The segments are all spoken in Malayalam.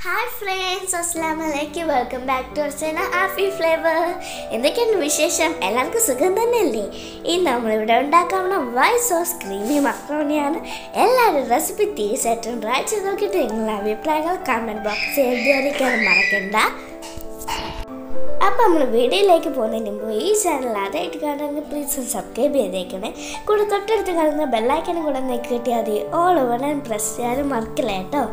Hi friends, Assalamualaikum. Welcome back to our channel Aafi Flavour. എന്തൊക്കെയാണ് വിശേഷം? എല്ലാവർക്കും സുഖം തന്നെയല്ലേ? ഇന്ന് നമ്മളിവിടെ ഉണ്ടാക്കാവുന്ന വൈറ്റ് സോസ് ക്രീമി മക്രോണിയാണ്. എല്ലാവരും റെസിപ്പി തീർച്ചയായിട്ടും ട്രൈ ചെയ്ത് നോക്കിയിട്ട് നിങ്ങളുടെ അഭിപ്രായങ്ങൾ കമൻറ്റ് ബോക്സിൽ എഴുതി അറിയിക്കാൻ മറക്കണ്ട. അപ്പോൾ നമ്മൾ വീഡിയോയിലേക്ക് പോകുന്നതിന് മുമ്പ് ഈ ചാനൽ ആദ്യമായിട്ട് കാണുമെങ്കിൽ പ്ലീസ് സബ്സ്ക്രൈബ് ചെയ്തേക്കണേ. കൂടെ തൊട്ടടുത്ത് കാണുന്ന ബെല്ലൈക്കനും കൂടെ നെക്കി കിട്ടിയാൽ മതി. ഓൾ ഓവർ ആൻഡ് പ്രസ് ചെയ്യാനും മറക്കില്ല കേട്ടോ.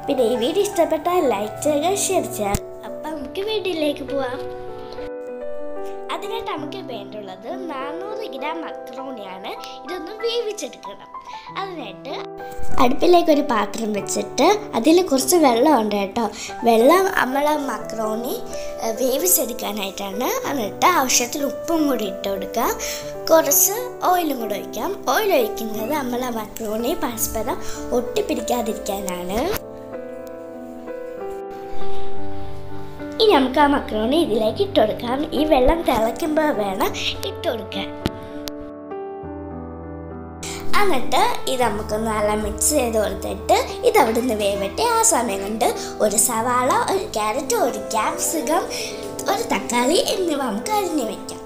പിന്നെ ഈ വീഡിയോ ഇഷ്ടപ്പെട്ടാൽ ലൈക്ക് ചെയ്യുക, ഷെയർ ചെയ്യുക. അപ്പം നമുക്ക് വീഡിയോയിലേക്ക് പോവാം. അതിനായിട്ട് നമുക്ക് വേണ്ടുള്ളത് 400 ഗ്രാം മക്രോണിയാണ്. ഇതൊന്ന് വേവിച്ചെടുക്കണം. അതിനായിട്ട് അടുപ്പിലേക്ക് ഒരു പാത്രം വെച്ചിട്ട് അതിൽ കുറച്ച് വെള്ളമുണ്ട് കേട്ടോ. വെള്ളം നമ്മൾ മക്രോണി വേവിച്ചെടുക്കാനായിട്ടാണ്. എന്നിട്ട് ആവശ്യത്തിന് ഉപ്പും കൂടി ഇട്ട് കൊടുക്കുക. കുറച്ച് ഓയിലും കൂടെ ഒഴിക്കാം. ഓയിൽ ഒഴിക്കുന്നത് നമ്മൾ മക്രോണി പരസ്പരം ഒട്ടിപ്പിടിക്കാതിരിക്കാനാണ്. ഇനി നമുക്ക് ആ മക്രോണി ഇതിലേക്ക് ഇട്ട് കൊടുക്കാം. ഈ വെള്ളം തിളയ്ക്കുമ്പോൾ വേണം ഇട്ട് കൊടുക്കാൻ. എന്നിട്ട് ഇത് നമുക്ക് നല്ല മിക്സ് ചെയ്ത് കൊടുത്തിട്ട് ഇത് അവിടെ നിന്ന് വേവട്ടെ. ആ സമയം കൊണ്ട് ഒരു സവാള, ഒരു ക്യാരറ്റ്, ഒരു ക്യാപ്സിക്കം, ഒരു തക്കാളി എന്നിവ നമുക്ക് അരിഞ്ഞു വയ്ക്കാം.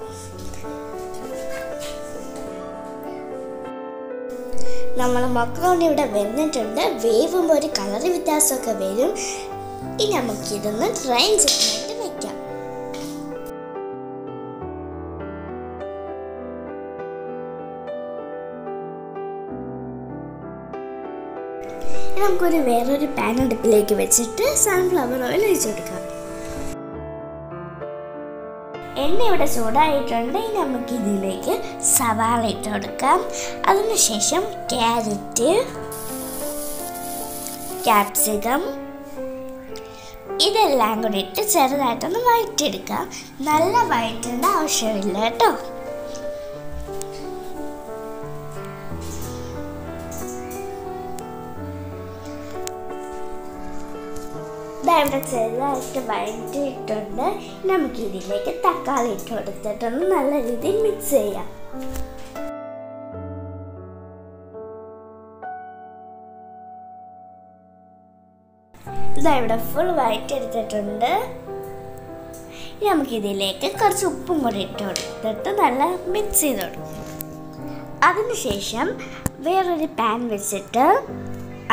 നമ്മൾ മക്രോണി ഇവിടെ വെന്തിട്ടുണ്ട്. വേവുമ്പോൾ ഒരു കളർ വ്യത്യാസമൊക്കെ വരും. ഇനി നമുക്കിതൊന്ന് ഡ്രൈൻ ചെയ്യാനായിട്ട് വെക്കാം. നമുക്കൊരു വേറൊരു പാൻ അടുപ്പിലേക്ക് വെച്ചിട്ട് സൺഫ്ലവർ ഓയിൽ ഒഴിച്ചു കൊടുക്കാം. എണ്ണ ഇവിടെ ചൂടായിട്ടുണ്ട്. ഇനി നമുക്ക് ഇതിലേക്ക് സവാള ഇട്ട് കൊടുക്കാം. അതിനുശേഷം ക്യാരറ്റ്, ക്യാപ്സിക്കം ഇതെല്ലാം കൂടി ഇട്ട് ചെറുതായിട്ടൊന്ന് വഴറ്റിയെടുക്കാം. നല്ല വഴറ്റേണ്ട ആവശ്യമില്ല കേട്ടോ. ഇവിടെ ചെറുതായിട്ട് വഴറ്റിയിട്ടുണ്ട്. നമുക്ക് ഇതിലേക്ക് തക്കാളി ഇട്ട് കൊടുത്തിട്ടൊന്ന് നല്ല രീതിയിൽ മിക്സ് ചെയ്യാം. ഇവിടെ ഫുൾ വഴറ്റി എടുത്തിട്ടുണ്ട്. ഇനി നമുക്കിതിലേക്ക് കുറച്ച് ഉപ്പും കൂടി ഇട്ട് കൊടുത്തിട്ട് നല്ല മിക്സ് ചെയ്ത് കൊടുക്കും. അതിനുശേഷം വേറൊരു പാൻ വെച്ചിട്ട്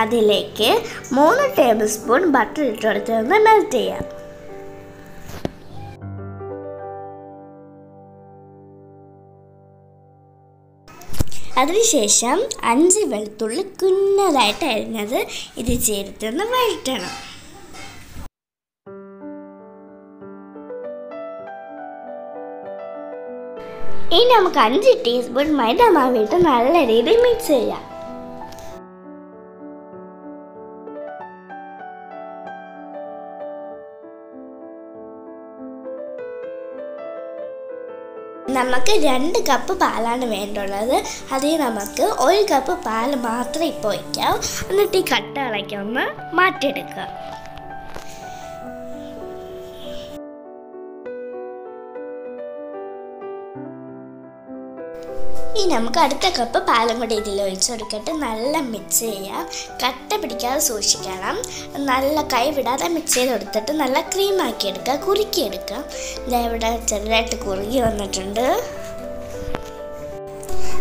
അതിലേക്ക് 3 ടേബിൾ സ്പൂൺ ബട്ടർ ഇട്ട് കൊടുത്തൊന്ന് മെൽറ്റ് ചെയ്യാം. അതിനുശേഷം 5 വെളുത്തുള്ളി കുഞ്ഞതായിട്ട് അരിഞ്ഞത് ഇത് ചേർത്തൊന്ന് വഴറ്റണം. ഇനി നമുക്ക് 5 ടീസ്പൂൺ മൈദ മാവിട്ട് നല്ല രീതിയിൽ മിക്സ് ചെയ്യാം. നമുക്ക് 2 കപ്പ് പാലാണ് വേണ്ടുള്ളത്. അതിൽ നമുക്ക് 1 കപ്പ് പാൽ മാത്രം ഇപ്പോൾ വയ്ക്കാം. എന്നിട്ട് ഈ കട്ടകളൊക്കെ ഒന്ന് മാറ്റിയെടുക്കുക. ഇനി നമുക്ക് അടുത്ത കപ്പ് പാലും കൂടി ഇതിൽ ഒഴിച്ചു കൊടുത്തിട്ട് നല്ല മിക്സ് ചെയ്യാം. കട്ട പിടിക്കാതെ സൂക്ഷിക്കണം. നല്ല കൈ വിടാതെ മിക്സ് ചെയ്ത് കൊടുത്തിട്ട് നല്ല ക്രീമാക്കി എടുക്കുക, കുറുക്കിയെടുക്കുക. ഇവിടെ ചെറുതായിട്ട് കുറുകി വന്നിട്ടുണ്ട്.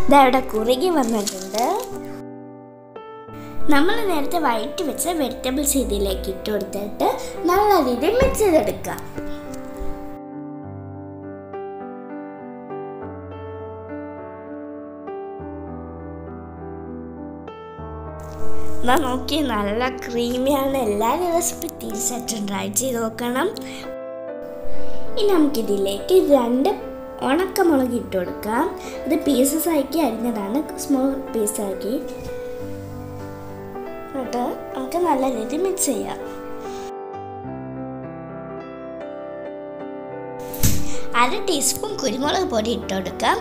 ഇവിടെ കുറുകി വന്നിട്ടുണ്ട്. നമ്മൾ നേരത്തെ വഴറ്റി വെച്ച വെജിറ്റബിൾസ് ഇതിലേക്ക് ഇട്ട് കൊടുത്തിട്ട് നല്ല രീതിയിൽ മിക്സ് ചെയ്തെടുക്കുക. നോക്കി നല്ല ക്രീമിയാണ്. എല്ലാവരും റെസിപ്പി തീർച്ചയായിട്ടും ട്രൈ ചെയ്ത് നോക്കണം. ഇനി നമുക്കിതിലേക്ക് 2 ഉണക്കമുളക് ഇട്ട് കൊടുക്കാം. ഇത് പീസസ് ആക്കി അരിഞ്ഞതാണ്, സ്മോൾ പീസാക്കി. എന്നിട്ട് നമുക്ക് നല്ല രീതിയിൽ മിക്സ് ചെയ്യാം. 1/2 ടീസ്പൂൺ കുരുമുളക് പൊടി ഇട്ട് കൊടുക്കാം.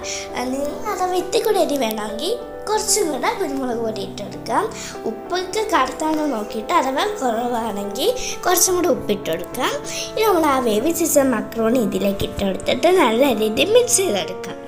നിങ്ങൾ അഥവാ ഇത്തിരി അരി വേണമെങ്കിൽ കുറച്ചും കൂടെ കുരുമുളക് പൊടി ഇട്ട് കൊടുക്കാം. ഉപ്പൊക്കെ കറുത്താണോ നോക്കിയിട്ട് അഥവാ കുറവാണെങ്കിൽ കുറച്ചും കൂടെ ഉപ്പിട്ട് കൊടുക്കാം. ഇനി നമ്മൾ ആ വേവിച്ച മക്രോണി ഇതിലേക്ക് ഇട്ട് കൊടുത്തിട്ട് നല്ല രീതിയിൽ മിക്സ് ചെയ്തെടുക്കാം.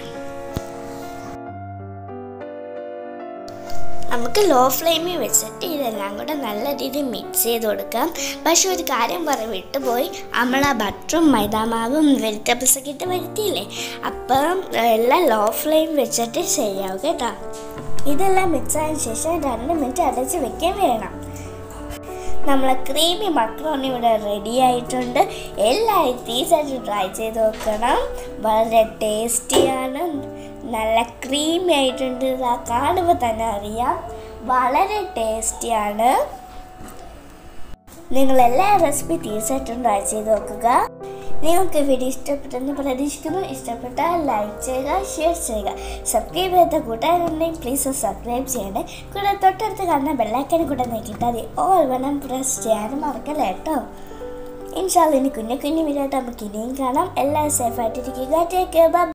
നമുക്ക് ലോ ഫ്ലെയിമിൽ വെച്ചിട്ട് ഇതെല്ലാം കൂടെ നല്ല രീതിയിൽ മിക്സ് ചെയ്ത് കൊടുക്കാം. പക്ഷെ ഒരു കാര്യം വിട്ടുപോയി, നമ്മൾ ആ ബട്ടറും മൈദാമാവും വെജിറ്റബിൾസൊക്കെ ഇട്ട് വരുത്തിയില്ലേ, അപ്പം എല്ലാം ലോ ഫ്ലെയിം വെച്ചിട്ട് ശരിയാവും കേട്ടോ. ഇതെല്ലാം മിക്സ് ആയതിനു ശേഷം 2 മിനിറ്റ് അടച്ച് വെക്കാൻ വേണം. നമ്മളെ ക്രീമി മക്രോണി ഇവിടെ റെഡി ആയിട്ടുണ്ട്. എല്ലാവരും തീർച്ചയായിട്ടും ട്രൈ ചെയ്ത് നോക്കണം. വളരെ ടേസ്റ്റിയാണ്, നല്ല ക്രീമി ആയിട്ടുണ്ട്. കാണുമ്പോൾ തന്നെ അറിയാം, വളരെ ടേസ്റ്റിയാണ്. നിങ്ങളെല്ലാ റെസിപ്പി തീർച്ചയായിട്ടും ട്രൈ ചെയ്ത് നോക്കുക. നിങ്ങൾക്ക് വീഡിയോ ഇഷ്ടപ്പെട്ടെന്ന് പ്രതീക്ഷിക്കുന്നു. ഇഷ്ടപ്പെട്ടാൽ ലൈക്ക് ചെയ്യുക, ഷെയർ ചെയ്യുക. സബ്സ്ക്രൈബ് ചെയ്ത കൂട്ടുകാരുണ്ടെങ്കിൽ പ്ലീസ് സബ്സ്ക്രൈബ് ചെയ്യണേ. കൂടെ തൊട്ടടുത്ത് കാണുന്ന ബെല്ലൈക്കനും കൂടെ നോക്കിയിട്ട് അത് ഓൾ വേണം പ്രസ് ചെയ്യാനും മറക്കല്ലേ കേട്ടോ. ഇൻഷാല്ലാ ഇനി കുഞ്ഞു വീഡിയോ ആയിട്ട് നമുക്ക് ഇനിയും കാണാം. എല്ലാവരും സേഫായിട്ടിരിക്കുക. Take care. ബൈ.